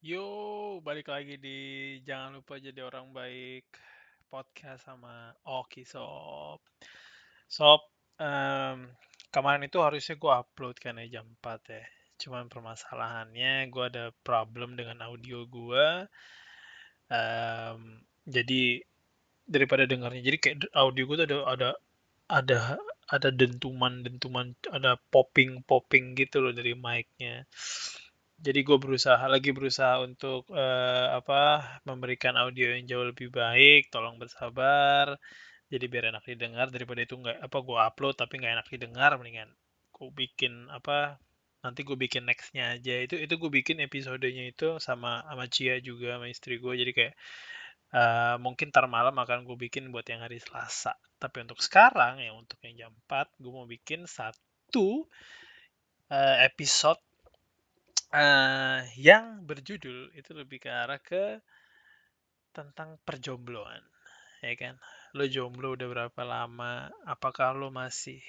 Yo, balik lagi di Jangan Lupa Jadi Orang Baik podcast sama Oki Sob. Sob, em, kemarin itu harusnya gue upload kan ya jam 4 ya. Cuman permasalahannya gue ada problem dengan audio gue. Jadi daripada dengarnya, jadi kayak audio gue tuh ada ada dentuman-dentuman, ada popping-popping gitu loh dari mic-nya. Jadi gue berusaha untuk memberikan audio yang jauh lebih baik. Tolong bersabar. Jadi biar enak didengar daripada itu nggak apa gue upload tapi nggak enak didengar, mendingan gue bikin nanti gue bikin nextnya aja. Itu gue bikin episodenya itu sama sama Cia juga sama istri gue. Jadi kayak mungkin ntar malam akan gue bikin buat yang hari Selasa. Tapi untuk sekarang ya untuk yang jam 4 gue mau bikin satu episode yang berjudul itu lebih ke arah ke tentang perjombloan, ya kan? Lo jomblo udah berapa lama? Apakah lo masih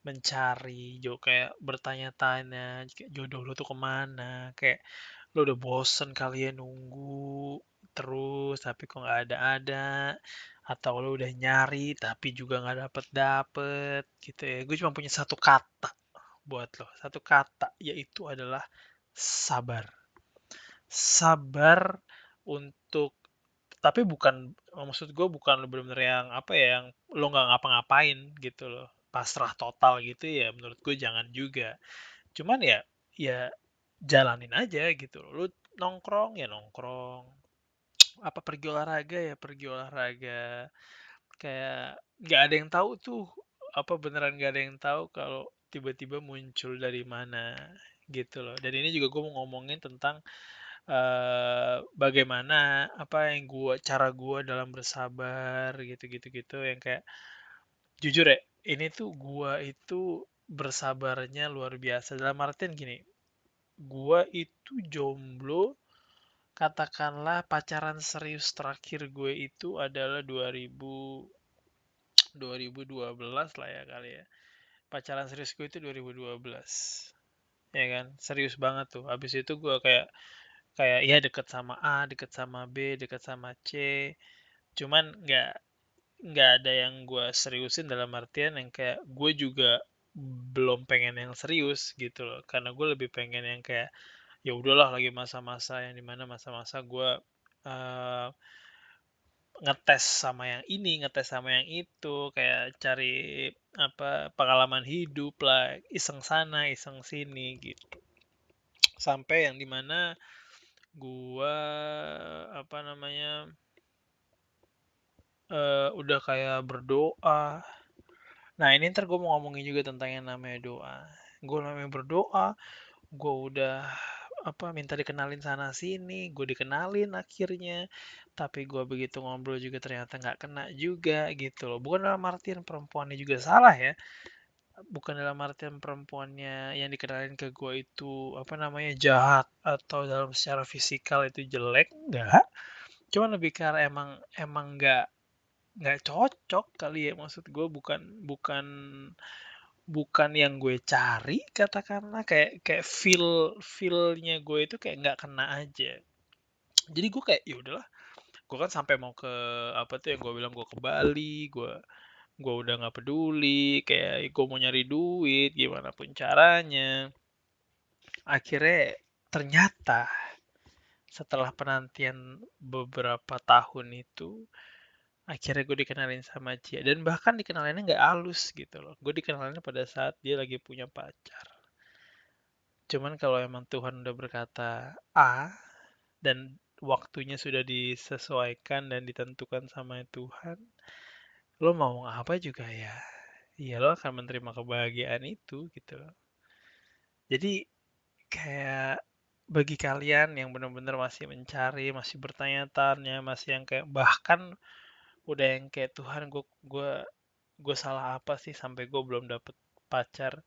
mencari kayak bertanya-tanya kayak jodoh lo tuh kemana? Kayak lo udah bosen kali ya nunggu terus tapi kok nggak ada-ada, atau lo udah nyari tapi juga nggak dapet-dapet gitu ya. Gue cuma punya satu kata buat lo, satu kata, yaitu adalah sabar. Sabar untuk, tapi bukan, maksud gue bukan lo bener-bener yang apa ya, yang lo nggak ngapa-ngapain gitu loh, pasrah total gitu ya, menurut gue jangan juga. Cuman ya, ya jalanin aja gitu loh. Lu nongkrong ya nongkrong, apa pergi olahraga ya pergi olahraga. Kayak nggak ada yang tahu tuh, apa beneran nggak ada yang tahu kalau tiba-tiba muncul dari mana gitu loh. Dan ini juga gue mau ngomongin tentang bagaimana apa yang cara gua dalam bersabar gitu-gitu gitu yang kayak jujur ya, ini tuh gua itu bersabarnya luar biasa dalam artian gini, gua itu jomblo, katakanlah pacaran serius terakhir gue itu adalah 2012 lah ya kali ya. Pacaran serius gue itu 2012. Ya kan? Serius banget tuh. Habis itu gue kayak kayak ya deket sama A, deket sama B, deket sama C. Cuman nggak ada yang gue seriusin dalam artian yang kayak gue juga belum pengen yang serius gitu loh. Karena gue lebih pengen yang kayak ya udahlah lagi masa-masa yang dimana masa-masa gue uh, ngetes sama yang ini, ngetes sama yang itu, kayak cari pengalaman hidup lah, iseng sana, iseng sini gitu. Sampai yang dimana gua apa namanya udah kayak berdoa. Nah ini ntar gue mau ngomongin juga tentang yang namanya doa. Gue namanya berdoa, gue udah minta dikenalin sana sini, gue dikenalin akhirnya. Tapi gue begitu ngobrol juga ternyata nggak kena juga gitu loh. Bukan dalam artian perempuannya juga salah ya. Bukan dalam artian perempuannya yang dikenalin ke gue itu jahat atau dalam secara fisikal itu jelek, enggak. Cuman lebih karena emang emang nggak cocok kali ya, maksud gue bukan bukan bukan yang gue cari, katakanlah kayak kayak feelnya gue itu kayak nggak kena aja. Jadi gue kayak ya udahlah, gue kan sampai mau ke apa tuh yang gue bilang, gue ke Bali, gue udah nggak peduli, kayak gue mau nyari duit gimana pun caranya. Akhirnya ternyata setelah penantian beberapa tahun itu, akhirnya gue dikenalin sama Cia, dan bahkan dikenalinnya nggak halus gitu loh. Gue dikenalinnya pada saat dia lagi punya pacar. Cuman kalau emang Tuhan udah berkata A dan waktunya sudah disesuaikan dan ditentukan sama Tuhan, lo mau apa juga ya, ya lo akan menerima kebahagiaan itu gitu loh. Jadi kayak bagi kalian yang benar-benar masih mencari, masih bertanya-tanya, masih yang kayak bahkan udah yang kayak Tuhan, gue salah apa sih sampai gue belum dapet pacar,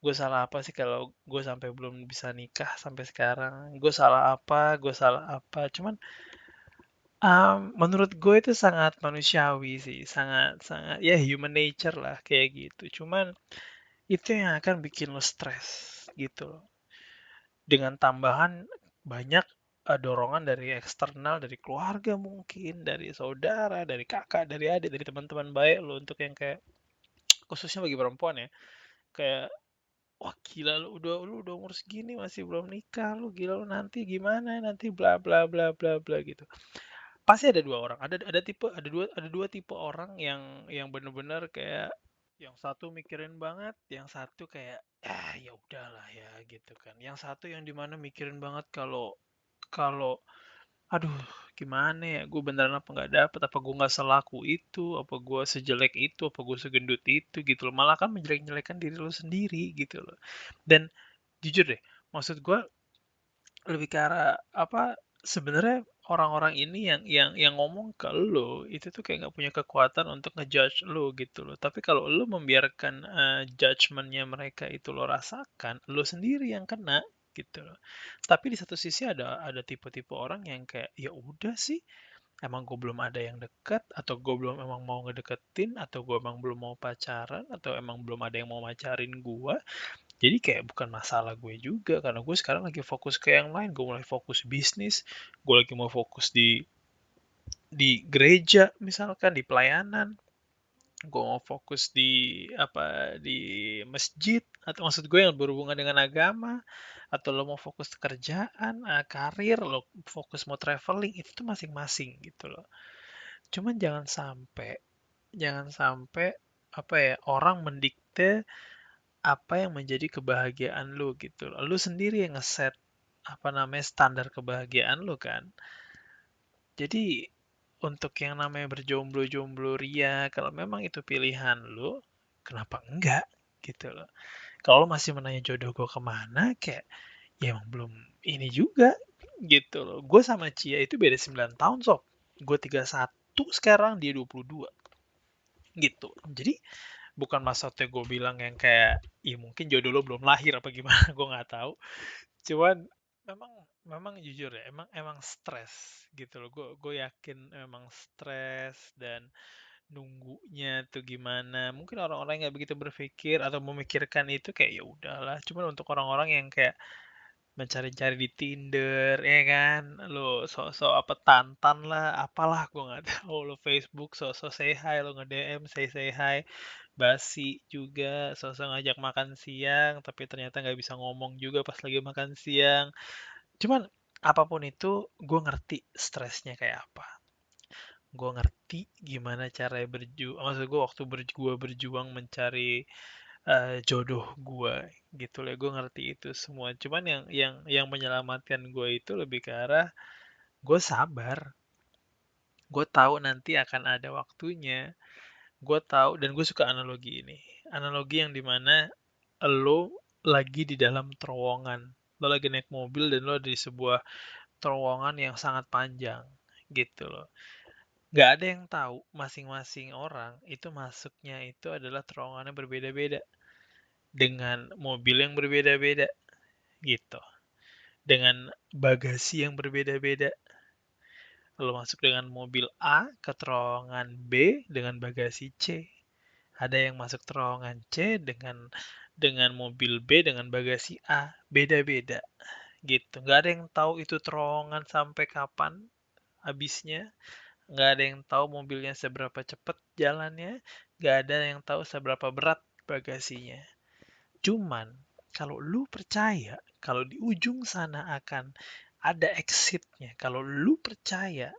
gue salah apa sih kalau gue sampai belum bisa nikah sampai sekarang, gue salah apa. Cuman menurut gue itu sangat manusiawi sih, sangat sangat ya human nature lah kayak gitu. Cuman itu yang akan bikin lo stres gitu loh, dengan tambahan banyak dorongan dari eksternal, dari keluarga mungkin, dari saudara, dari kakak, dari adik, dari teman-teman baik lo untuk yang kayak khususnya bagi perempuan ya, kayak wah gila lu udah umur segini masih belum nikah, lu gila lu nanti gimana nanti bla bla bla bla bla gitu. Pasti ada dua orang, ada dua tipe orang yang bener-bener kayak yang satu mikirin banget, yang satu kayak ya udahlah ya gitu kan. Yang satu yang dimana mikirin banget kalau kalau aduh gimana ya gue beneran apa nggak dapet, apa gue nggak selaku itu, apa gue sejelek itu, apa gue segendut itu gitu loh, malah kan menjelek-jelekan diri lo sendiri gitu loh. Dan jujur deh, maksud gue lebih ke arah apa, sebenarnya orang-orang ini yang ngomong ke lo itu tuh kayak nggak punya kekuatan untuk ngejudge lo gitu loh. Tapi kalau lo membiarkan judgement-nya mereka itu lo rasakan, lo sendiri yang kena gitu loh. Tapi di satu sisi ada tipe-tipe orang yang kayak ya udah sih, emang gue belum ada yang deket, atau gue belum emang mau ngedeketin, atau gue emang belum mau pacaran, atau emang belum ada yang mau macarin gue, jadi kayak bukan masalah gue juga, karena gue sekarang lagi fokus ke yang lain. Gue mulai fokus bisnis, gue lagi mau fokus di gereja misalkan, di pelayanan. Gue mau fokus di masjid, atau maksud gue yang berhubungan dengan agama, atau lo mau fokus ke kerjaan, karir, lo fokus mau traveling, itu tuh masing-masing gitu loh. Cuman jangan sampai apa ya, orang mendikte apa yang menjadi kebahagiaan lu gitu. Lu sendiri yang ngeset apa namanya standar kebahagiaan lu kan. Jadi untuk yang namanya berjomblo-jomblo ria, kalau memang itu pilihan lu, kenapa enggak gitu loh. Kalau lu masih menanya jodoh gue kemana, kayak ya emang belum ini juga gitu loh. Gue sama Cia itu beda 9 tahun sob. Gue 31 sekarang, dia 22 gitu. Jadi bukan maksudnya gue bilang yang kayak ya mungkin jodoh lo belum lahir apa gimana gue nggak tahu, cuman memang memang jujur ya, emang emang stres gitu loh. Gue yakin emang stres, dan nunggunya tuh gimana, mungkin orang-orang nggak begitu berpikir atau memikirkan itu kayak ya udahlah. Cuman untuk orang-orang yang kayak mencari-cari di Tinder ya kan, lo sok-sok apa Tantan lah apalah gue nggak tahu, lo Facebook sok-sok say hi, lo nge-DM say hi, basi juga sok-sok ngajak makan siang tapi ternyata nggak bisa ngomong juga pas lagi makan siang. Cuman apapun itu gue ngerti stresnya kayak apa, gue ngerti gimana cara berjuang, maksud gue waktu gue berjuang mencari jodoh gue gitu lah. Gue ngerti itu semua, cuman yang menyelamatkan gue itu lebih ke arah gue sabar. Gue tahu nanti akan ada waktunya. Gue tahu, dan gue suka analogi ini, analogi yang dimana lo lagi di dalam terowongan, lo lagi naik mobil dan lo ada di sebuah terowongan yang sangat panjang gitu loh. Nggak ada yang tahu, masing-masing orang itu masuknya itu adalah terowongan yang berbeda-beda, dengan mobil yang berbeda-beda gitu, dengan bagasi yang berbeda-beda. Lo masuk dengan mobil A ke terowongan B dengan bagasi C. Ada yang masuk terowongan C dengan mobil B dengan bagasi A. Beda-beda gitu. Nggak ada yang tahu itu terowongan sampai kapan habisnya. Nggak ada yang tahu mobilnya seberapa cepat jalannya. Nggak ada yang tahu seberapa berat bagasinya. Cuman kalau lu percaya kalau di ujung sana akan ada exitnya, kalau lu percaya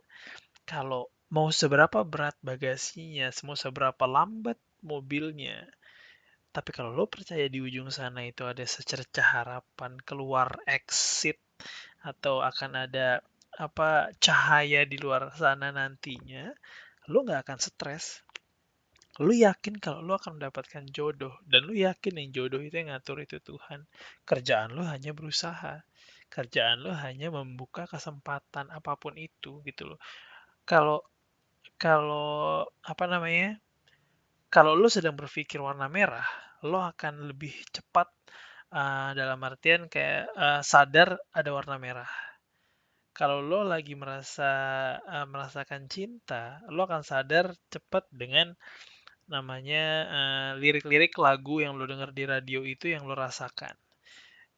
kalau mau seberapa berat bagasinya, mau seberapa lambat mobilnya, tapi kalau lo percaya di ujung sana itu ada secercah harapan keluar exit, atau akan ada apa cahaya di luar sana nantinya, lo nggak akan stres. Lu yakin kalau lu akan mendapatkan jodoh, dan lu yakin yang jodoh itu yang ngatur itu Tuhan. Kerjaan lu hanya berusaha. Kerjaan lu hanya membuka kesempatan apapun itu gitu loh. Kalau kalau apa namanya? Kalau lu sedang berpikir warna merah, lo akan lebih cepat dalam artian kayak sadar ada warna merah. Kalau lo lagi merasakan cinta, lo akan sadar cepat dengan namanya lirik-lirik lagu yang lo dengar di radio itu yang lo rasakan.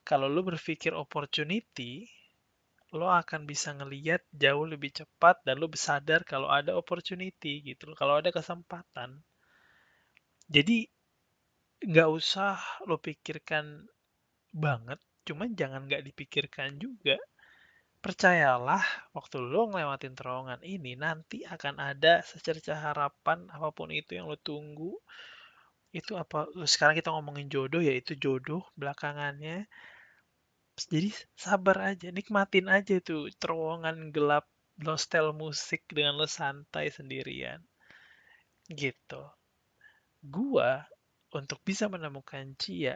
Kalau lo berpikir opportunity, lo akan bisa ngeliat jauh lebih cepat dan lo sadar kalau ada opportunity gitu loh, kalau ada kesempatan. Jadi nggak usah lo pikirkan banget, cuman jangan nggak dipikirkan juga. Percayalah, waktu lo ngelewatin terowongan ini, nanti akan ada secercah harapan apapun itu yang lo tunggu. Itu apa, sekarang kita ngomongin jodoh, ya itu jodoh belakangannya. Jadi sabar aja, nikmatin aja tuh terowongan gelap, lo setel musik dengan lo santai sendirian. Gitu. Gua, untuk bisa menemukan Cia,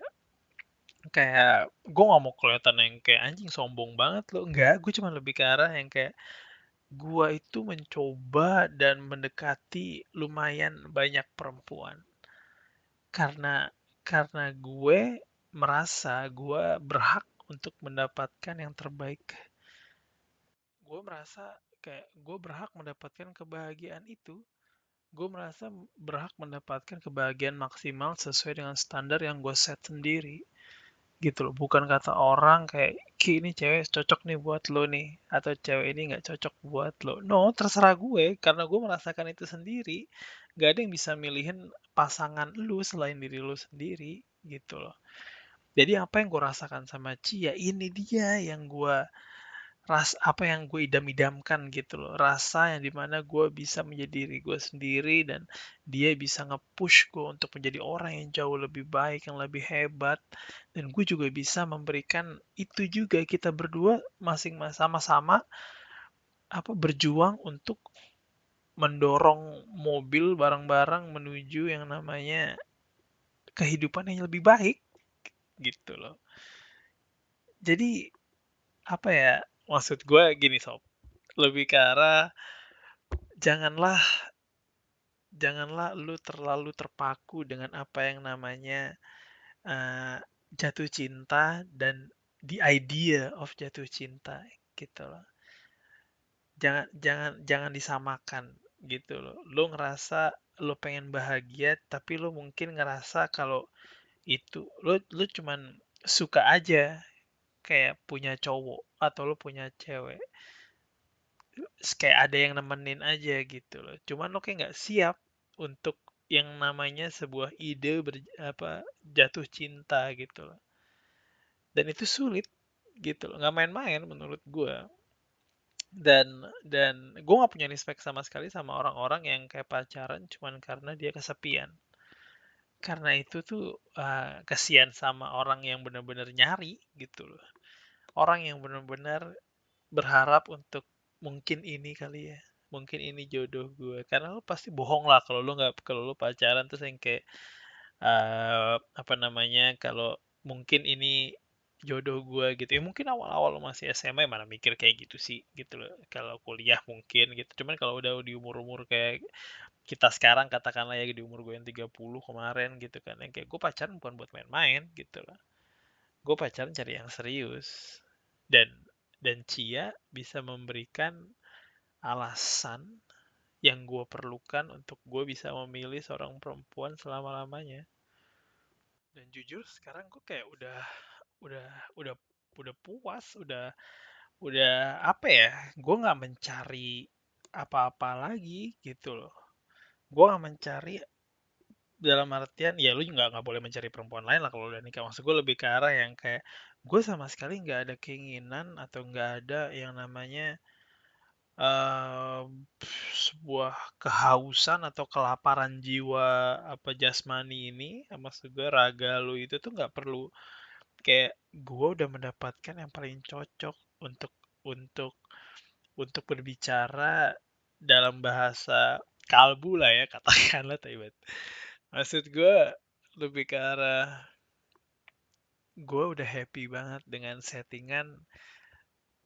kayak gue nggak mau kelihatan yang kayak anjing sombong banget lo, enggak, gue cuma lebih ke arah yang kayak gua itu mencoba dan mendekati lumayan banyak perempuan karena gue merasa gue berhak untuk mendapatkan yang terbaik. Gue merasa kayak gue berhak mendapatkan kebahagiaan itu. Gue merasa berhak mendapatkan kebahagiaan maksimal sesuai dengan standar yang gue set sendiri. Gitu loh, bukan kata orang kayak Ki ini cewek cocok nih buat lo nih, atau cewek ini nggak cocok buat lo. No, terserah gue karena gue merasakan itu sendiri. Gak ada yang bisa milihin pasangan lu selain diri lu sendiri, gitu loh. Jadi apa yang gue rasakan sama Cia ini dia yang gue apa yang gue idam-idamkan gitu loh, rasa yang dimana gue bisa menjadi diri gue sendiri dan dia bisa nge-push gue untuk menjadi orang yang jauh lebih baik, yang lebih hebat, dan gue juga bisa memberikan itu juga. Kita berdua masing-masing sama-sama apa berjuang untuk mendorong mobil bareng-bareng menuju yang namanya kehidupan yang lebih baik, gitu loh. Jadi apa ya, maksud gue gini sob, lebih ke arah janganlah janganlah lu terlalu terpaku dengan apa yang namanya eh, jatuh cinta dan the idea of jatuh cinta, gitu loh. Jangan jangan jangan disamakan gitu loh. Lu ngerasa lu pengen bahagia tapi lu mungkin ngerasa kalau itu lu cuman suka aja kayak punya cowok atau lu punya cewek, kayak ada yang nemenin aja gitu loh. Cuman lo kayak nggak siap untuk yang namanya sebuah ide apa jatuh cinta gitu loh. Dan itu sulit gitu loh. Nggak main-main menurut gue. Dan gue nggak punya respect sama sekali sama orang-orang yang kayak pacaran cuman karena dia kesepian. Karena itu tuh kesian sama orang yang benar-benar nyari gitu loh. Orang yang benar-benar berharap untuk mungkin ini kali ya, mungkin ini jodoh gue, karena lo pasti bohong lah kalau lo pacaran terus yang kayak apa namanya, kalau mungkin ini jodoh gue gitu ya. Mungkin awal-awal lo masih SMA mana mikir kayak gitu sih gitu loh, kalau kuliah mungkin gitu. Cuman kalau udah di umur-umur kayak kita sekarang, katakanlah ya di umur gue yang 30 kemarin gitu kan, yang kayak gue pacaran bukan buat main-main gitu loh. Gue pacaran cari yang serius. Dan Cia bisa memberikan alasan yang gue perlukan untuk gue bisa memilih seorang perempuan selama-lamanya. Dan jujur sekarang gue kayak udah udah udah puas, udah apa ya, gue nggak mencari apa-apa lagi gitu loh. Gue nggak mencari dalam artian ya lu juga nggak boleh mencari perempuan lain lah kalau udah nikah. Maksud gue lebih ke arah yang kayak gue sama sekali nggak ada keinginan atau nggak ada yang namanya sebuah kehausan atau kelaparan jiwa apa jasmani ini, maksud gue raga lu itu tuh nggak perlu, kayak gue udah mendapatkan yang paling cocok untuk untuk untuk berbicara dalam bahasa kalbu lah ya katakanlah, Taibat. Maksud gue lebih ke arah gue udah happy banget dengan settingan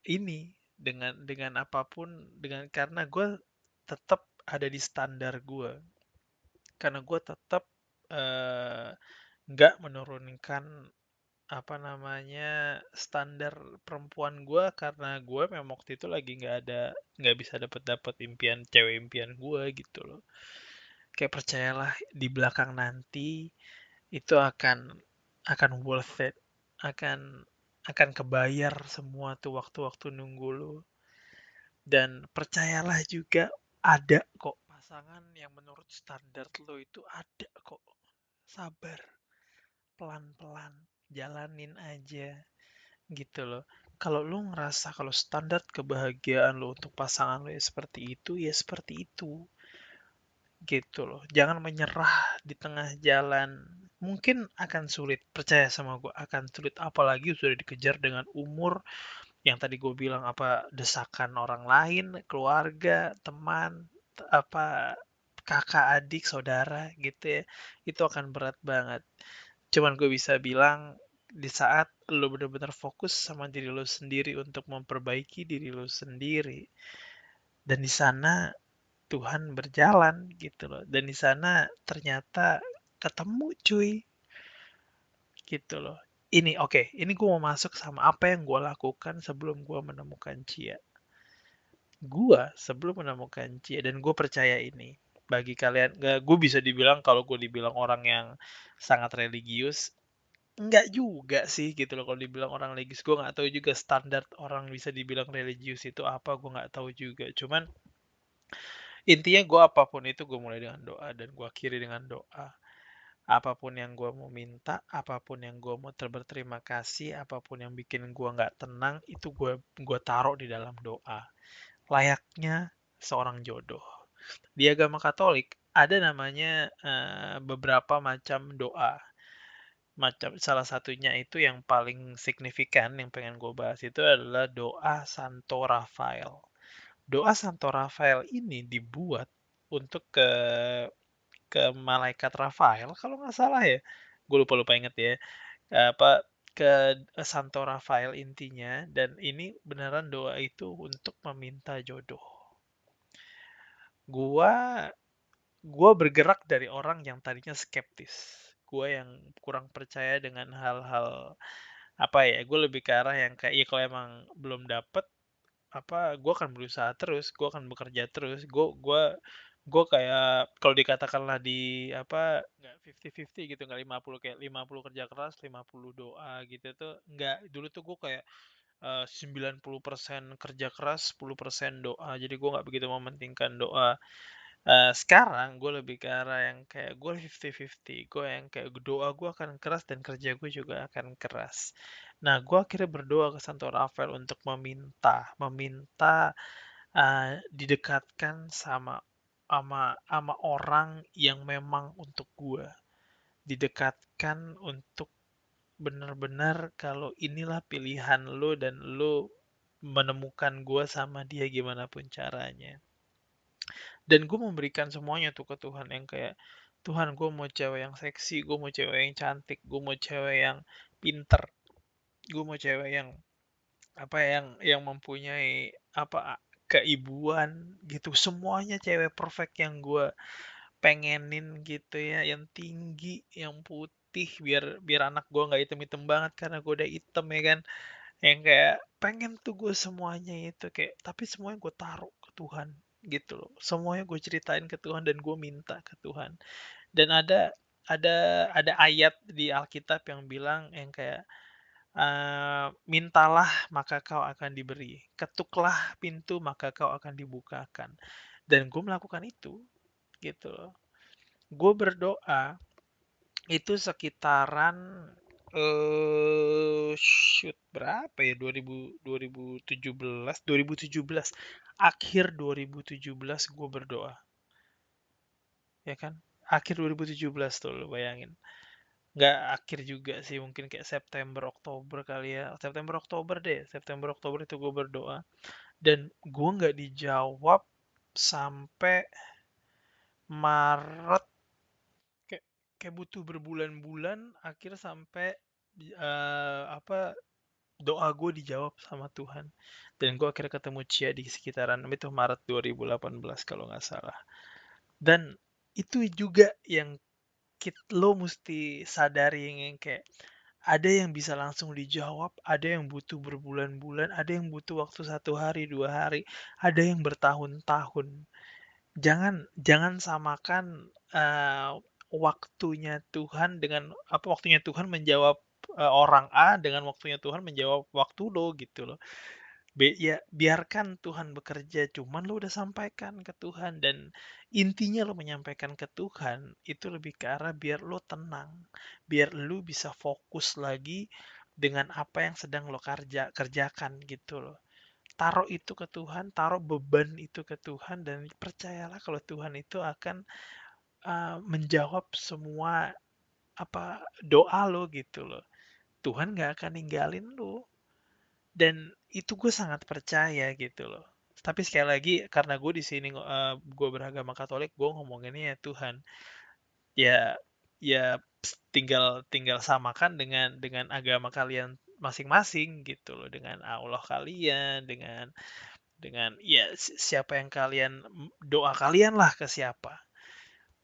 ini, dengan apapun, dengan karena gue tetap ada di standar gue, karena gue tetap eh, nggak menurunkan apa namanya standar perempuan gue, karena gue memang waktu itu lagi nggak bisa dapet impian cewek impian gue gitu loh. Kayak percayalah di belakang nanti itu akan worth it, akan akan kebayar semua tuh waktu-waktu nunggu lu. Dan percayalah juga ada kok pasangan yang menurut standar lo itu ada kok. Sabar, pelan-pelan, jalanin aja gitu loh. Kalau lu ngerasa kalau standar kebahagiaan lo untuk pasangan lo ya seperti itu gitu loh. Jangan menyerah di tengah jalan. Mungkin akan sulit, percaya sama gue, akan sulit apalagi sudah dikejar dengan umur yang tadi gue bilang apa desakan orang lain, keluarga, teman, apa kakak, adik, saudara gitu ya. Itu akan berat banget. Cuman gue bisa bilang di saat lo benar-benar fokus sama diri lo sendiri untuk memperbaiki diri lo sendiri dan di sana Tuhan berjalan gitu loh. Dan di sana ternyata ketemu cuy gitu loh. Ini oke, ini gue mau masuk sama apa yang gue lakukan sebelum gue menemukan Cia. Gue sebelum menemukan Cia dan gue percaya ini bagi kalian, gak, gue bisa dibilang kalau gue dibilang orang yang sangat religius, enggak juga sih gitu loh kalau dibilang orang religius. Gue nggak tahu juga standar orang bisa dibilang religius itu apa, gue nggak tahu juga. Cuman intinya gue apapun itu gue mulai dengan doa dan gue akhiri dengan doa. Apapun yang gue mau minta, apapun yang gue mau berterima kasih, apapun yang bikin gue nggak tenang, itu gue taruh di dalam doa. Layaknya seorang jodoh. Di agama Katolik ada namanya beberapa macam doa. Macam salah satunya itu yang paling signifikan yang pengen gue bahas itu adalah doa Santo Rafael. Doa Santo Rafael ini dibuat untuk ke malaikat Rafael kalau nggak salah ya. Gue lupa-lupa inget ya. Apa ke Santo Rafael intinya dan ini beneran doa itu untuk meminta jodoh. Gua gua bergerak dari orang yang tadinya skeptis. Gua yang kurang percaya dengan hal-hal apa ya? Gue lebih ke arah yang kayak ya kalau emang belum dapet apa gue akan berusaha terus, gue akan bekerja terus, gue kayak kalau dikatakanlah di apa nggak 50-50 gitu, nggak 50 kayak 50 kerja keras 50 doa gitu tuh nggak. Dulu tuh gue kayak 90% kerja keras 10% doa, jadi gue nggak begitu mementingkan doa. Sekarang gue lebih ke arah yang kayak gue 50-50, gue yang kayak doa gue akan keras dan kerja gue juga akan keras. Nah, gue akhirnya berdoa ke Santo Rafael untuk meminta didekatkan sama orang yang memang untuk gue, didekatkan untuk benar-benar kalau inilah pilihan lo dan lo menemukan gue sama dia gimana pun caranya. Dan gue memberikan semuanya tuh ke Tuhan yang kayak Tuhan gue mau cewek yang seksi, gue mau cewek yang cantik, gue mau cewek yang pinter, gue mau cewek yang apa yang mempunyai apa keibuan gitu, semuanya cewek perfect yang gue pengenin gitu ya, yang tinggi, yang putih, biar biar anak gue nggak hitam-hitam banget karena gue udah hitam ya kan, yang kayak pengen tuh gue semuanya itu kayak, tapi semuanya gue taruh ke Tuhan gitu loh, semuanya gue ceritain ke Tuhan dan gue minta ke Tuhan. Dan ada ayat di Alkitab yang bilang yang kayak mintalah maka kau akan diberi, ketuklah pintu maka kau akan dibukakan. Dan gue melakukan itu gitu loh. Gue berdoa itu sekitaran shoot berapa ya 2017 akhir 2017 gue berdoa ya kan, akhir 2017 tuh lo bayangin. Nggak akhir juga sih, mungkin kayak September Oktober kali ya, September Oktober deh, September Oktober itu gue berdoa dan gue nggak dijawab sampai Maret, kayak kayak butuh berbulan-bulan akhir sampai apa doa gue dijawab sama Tuhan dan gue akhirnya ketemu Cia di sekitaran itu Maret 2018 kalau nggak salah. Dan itu juga yang lo mesti sadari yang kayak ada yang bisa langsung dijawab, ada yang butuh berbulan-bulan, ada yang butuh waktu 1 hari, 2 hari, ada yang bertahun-tahun. Jangan samakan waktunya Tuhan dengan apa waktunya Tuhan menjawab orang A dengan waktunya Tuhan menjawab waktu lo gitu loh. Ya biarkan Tuhan bekerja, cuman lo udah sampaikan ke Tuhan, dan intinya lo menyampaikan ke Tuhan itu lebih ke arah biar lo tenang, biar lo bisa fokus lagi dengan apa yang sedang lo kerjakan gitu loh. Taruh itu ke Tuhan, taruh beban itu ke Tuhan, dan percayalah kalau Tuhan itu akan menjawab semua doa lo gitu loh. Tuhan nggak akan ninggalin lo, dan itu gue sangat percaya gitu loh. Tapi sekali lagi karena gue di sini gue beragama Katolik, gue ngomonginnya ya Tuhan. Ya ya tinggal tinggal samakan dengan agama kalian masing-masing gitu loh, dengan Allah kalian, dengan ya siapa yang kalian doa kalian lah ke siapa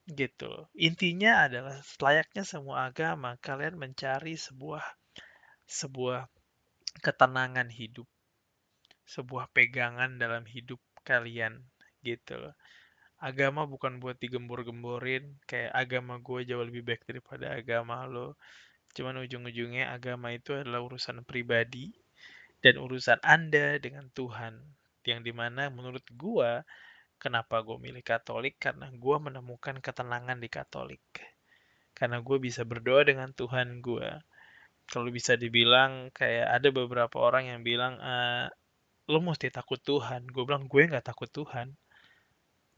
gitu loh. Intinya adalah layaknya semua agama, kalian mencari sebuah sebuah ketenangan hidup, sebuah pegangan dalam hidup kalian gitu loh. Agama bukan buat digembor-gemborin kayak agama gue jauh lebih baik daripada agama lo. Cuman ujung-ujungnya agama itu adalah urusan pribadi dan urusan Anda dengan Tuhan. Yang dimana menurut gue, kenapa gue milih Katolik? Karena gue menemukan ketenangan di Katolik. Karena gue bisa berdoa dengan Tuhan gue. Kalau bisa dibilang kayak ada beberapa orang yang bilang, lo mesti takut Tuhan. Gue bilang gue nggak takut Tuhan.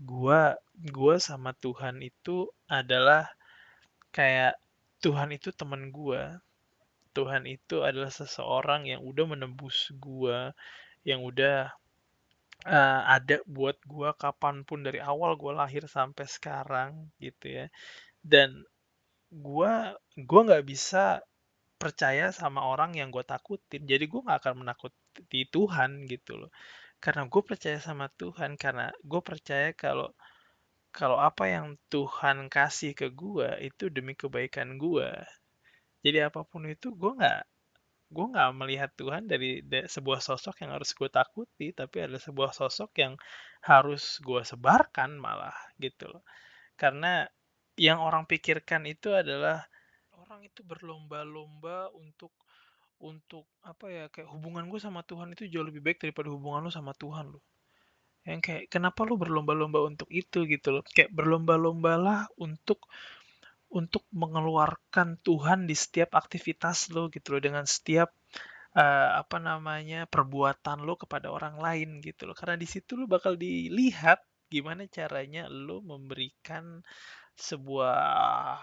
Gue sama Tuhan itu adalah kayak Tuhan itu teman gue. Tuhan itu adalah seseorang yang udah menebus gue, yang udah ada buat gue kapanpun dari awal gue lahir sampai sekarang gitu ya. Dan gue gue nggak bisa percaya sama orang yang gue takutin. Jadi gue nggak akan menakuti Tuhan gitu loh. Karena gue percaya sama Tuhan, karena gue percaya kalau kalau apa yang Tuhan kasih ke gue itu demi kebaikan gue. Jadi apapun itu gue nggak melihat Tuhan dari sebuah sosok yang harus gue takuti, tapi ada sebuah sosok yang harus gue sebarkan malah gitu loh. Karena yang orang pikirkan itu adalah orang itu berlomba-lomba untuk apa ya, kayak hubungan gue sama Tuhan itu jauh lebih baik daripada hubungan lu sama Tuhan lu. Yang kayak kenapa lu berlomba-lomba untuk itu gitu loh. Kayak berlomba-lombalah untuk mengeluarkan Tuhan di setiap aktivitas lo gitu loh, dengan setiap apa namanya, perbuatan lo kepada orang lain gitu loh. Karena di situ lo bakal dilihat gimana caranya lo memberikan sebuah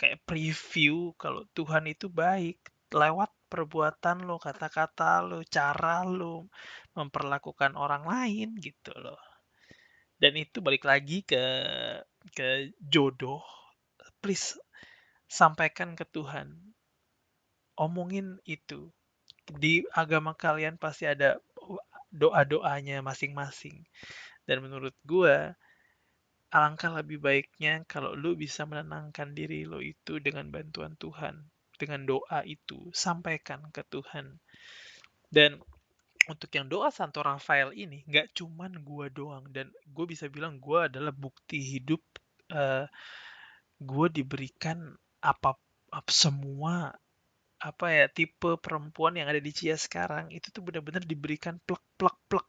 kayak preview kalau Tuhan itu baik lewat perbuatan lo, kata-kata lo, cara lo memperlakukan orang lain gitu loh. Dan itu balik lagi ke jodoh. Please sampaikan ke Tuhan. Omongin itu. Di agama kalian pasti ada doa-doanya masing-masing. Dan menurut gue, alangkah lebih baiknya kalau lu bisa menenangkan diri lo itu dengan bantuan Tuhan. Dengan doa itu, sampaikan ke Tuhan. Dan untuk yang doa Santo Rafael ini, nggak cuman gue doang. Dan gue bisa bilang gue adalah bukti hidup uh, gue diberikan apa, semua apa ya, tipe perempuan yang ada di Cia sekarang itu tuh benar-benar diberikan plek plek plek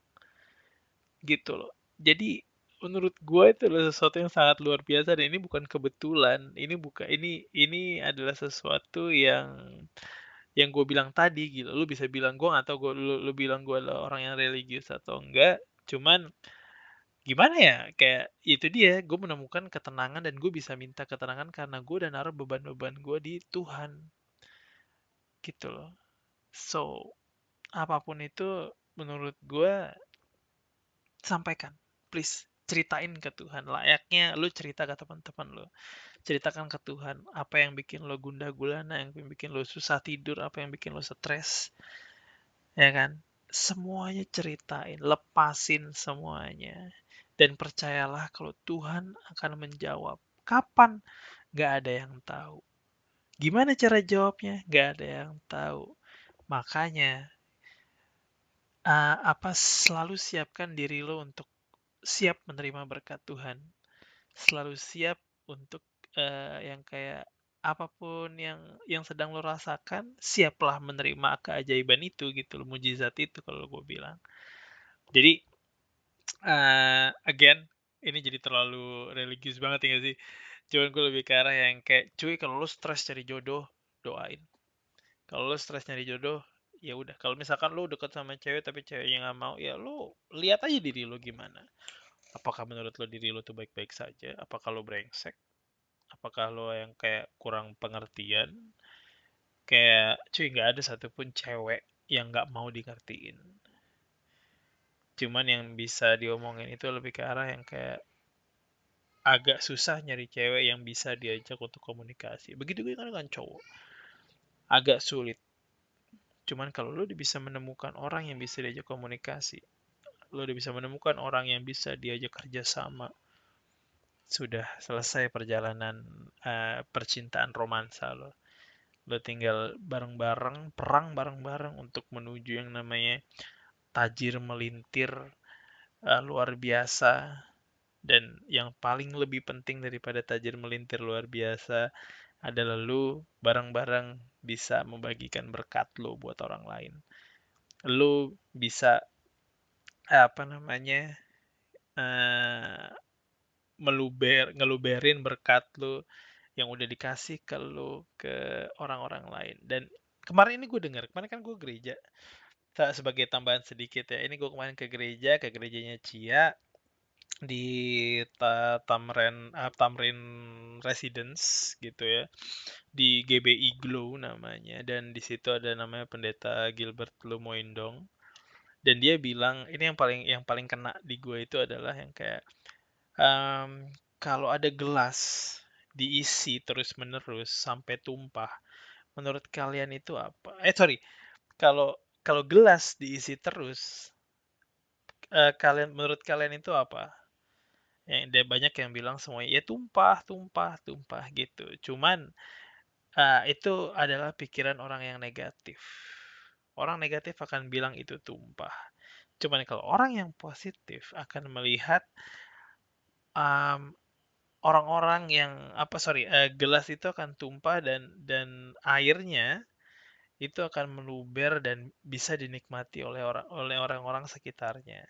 gitu loh. Jadi menurut gue itu adalah sesuatu yang sangat luar biasa, dan ini bukan kebetulan. Ini adalah sesuatu yang gue bilang tadi gitu. Lu bisa bilang gue nggak tahu, lu bilang gue adalah orang yang religius atau enggak. Cuman gimana ya, kayak itu dia, gue menemukan ketenangan dan gue bisa minta ketenangan karena gue udah naruh beban-beban gue di Tuhan gitu loh. So apapun itu menurut gue, sampaikan, please ceritain ke Tuhan, layaknya lu cerita ke teman-teman lu. Ceritakan ke Tuhan apa yang bikin lo gundah gulana, yang bikin lo susah tidur, apa yang bikin lo stres, ya kan? Semuanya ceritain, lepasin semuanya, dan percayalah kalau Tuhan akan menjawab. Kapan? Gak ada yang tahu. Gimana cara jawabnya? Gak ada yang tahu. Makanya selalu siapkan diri lo untuk siap menerima berkat Tuhan. Selalu siap untuk yang kayak apapun yang sedang lo rasakan, siaplah menerima keajaiban itu gitu loh, mujizat itu kalau gue bilang. Jadi again, ini jadi terlalu religius banget ya nggak sih? Cuman gue lebih ke arah yang kayak, cuy kalau lo stres cari jodoh, doain. Kalau lo stres nyari jodoh, ya udah. Kalau misalkan lo deket sama cewek tapi ceweknya nggak mau, ya lo lihat aja diri lo gimana. Apakah menurut lo diri lo tuh baik-baik saja? Apakah lo brengsek? Apakah lo yang kayak kurang pengertian? Kayak, cuy nggak ada satupun cewek yang nggak mau dikertiin. Cuman yang bisa diomongin itu lebih ke arah yang kayak agak susah nyari cewek yang bisa diajak untuk komunikasi. Begitu juga kan dengan cowok. Agak sulit. Cuman kalau lo udah bisa menemukan orang yang bisa diajak komunikasi, lo udah bisa menemukan orang yang bisa diajak kerjasama, sudah selesai perjalanan percintaan romansa lo. Lo tinggal bareng-bareng, perang bareng-bareng untuk menuju yang namanya tajir melintir luar biasa. Dan yang paling lebih penting daripada tajir melintir luar biasa adalah lu bareng-bareng bisa membagikan berkat lu buat orang lain. Lu bisa apa namanya eh ngeluberin berkat lu yang udah dikasih ke lu ke orang-orang lain. Dan kemarin ini gue dengar, kemarin kan gue gereja. Sebagai tambahan sedikit ya, ini gue kemarin ke gereja, ke gerejanya Cia di Tamrin Residence gitu ya, di GBI Glow namanya, dan di situ ada namanya pendeta Gilbert Lumoindong, dan dia bilang ini yang paling kena di gue itu adalah yang kayak kalau ada gelas diisi terus menerus sampai tumpah, menurut kalian itu apa? Sorry, kalau kalau gelas diisi terus, menurut kalian itu apa? Yang ada banyak yang bilang semuanya ya tumpah, tumpah, tumpah gitu. Cuman itu adalah pikiran orang yang negatif. Orang negatif akan bilang itu tumpah. Cuman kalau orang yang positif akan melihat um, orang-orang yang apa sorry gelas itu akan tumpah dan airnya itu akan meluber dan bisa dinikmati oleh orang-orang sekitarnya.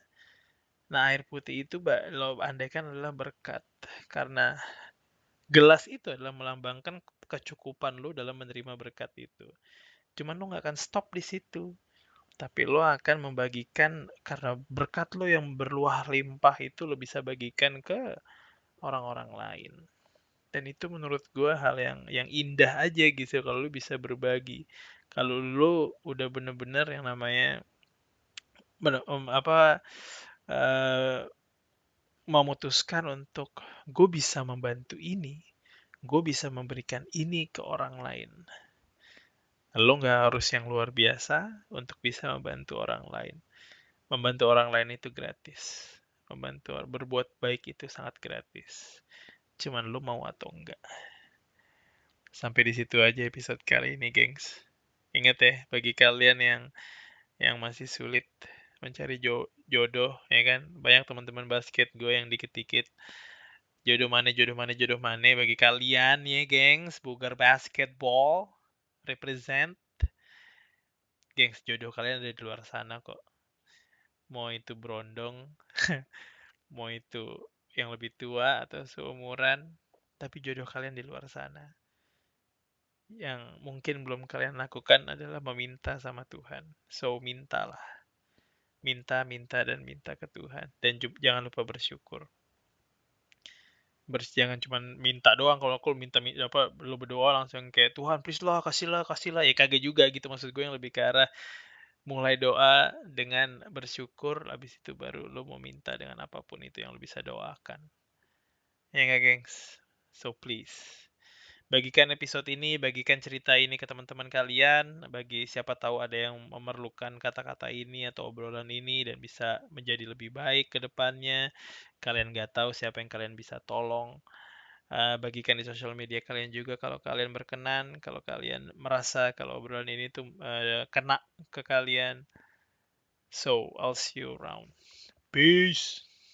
Nah, air putih itu lo andaikan adalah berkat karena gelas itu adalah melambangkan kecukupan lo dalam menerima berkat itu. Cuman lo nggak akan stop di situ, tapi lo akan membagikan karena berkat lo yang berluah limpah itu lo bisa bagikan ke orang-orang lain. Dan itu menurut gue hal yang indah aja gitu kalau lo bisa berbagi. Kalau lo udah bener-bener yang namanya apa memutuskan untuk gue bisa membantu ini, gue bisa memberikan ini ke orang lain. Lo nggak harus yang luar biasa untuk bisa membantu orang lain. Membantu orang lain itu gratis. Berbuat baik itu sangat gratis. Cuman lo mau atau enggak. Sampai di situ aja episode kali ini, gengs. Ingat ya, bagi kalian yang masih sulit mencari jodoh, ya kan? Banyak teman-teman basket gue yang dikit-dikit jodoh mana, jodoh mana, jodoh mana bagi kalian ya, gengs. Bugar basketball represent. Gengs, jodoh kalian ada di luar sana kok. Mau itu berondong, mau itu yang lebih tua atau seumuran, tapi jodoh kalian di luar sana. Yang mungkin belum kalian lakukan adalah meminta sama Tuhan. So, mintalah. Minta, minta, dan minta ke Tuhan. Dan jangan lupa bersyukur. Jangan cuma minta doang. Kalau aku minta apa lu berdoa langsung kayak Tuhan please lah kasih lah ya kagak juga gitu, maksud gue yang lebih ke arah mulai doa dengan bersyukur, habis itu baru lo mau minta dengan apapun itu yang lo bisa doakan. Ya nggak, gengs? So please, bagikan episode ini, bagikan cerita ini ke teman-teman kalian, bagi siapa tahu ada yang memerlukan kata-kata ini atau obrolan ini dan bisa menjadi lebih baik ke depannya. Kalian nggak tahu siapa yang kalian bisa tolong. Bagikan di sosial media kalian juga kalau kalian berkenan, kalau kalian merasa kalau obrolan ini tuh kena ke kalian. So, I'll see you around. Peace.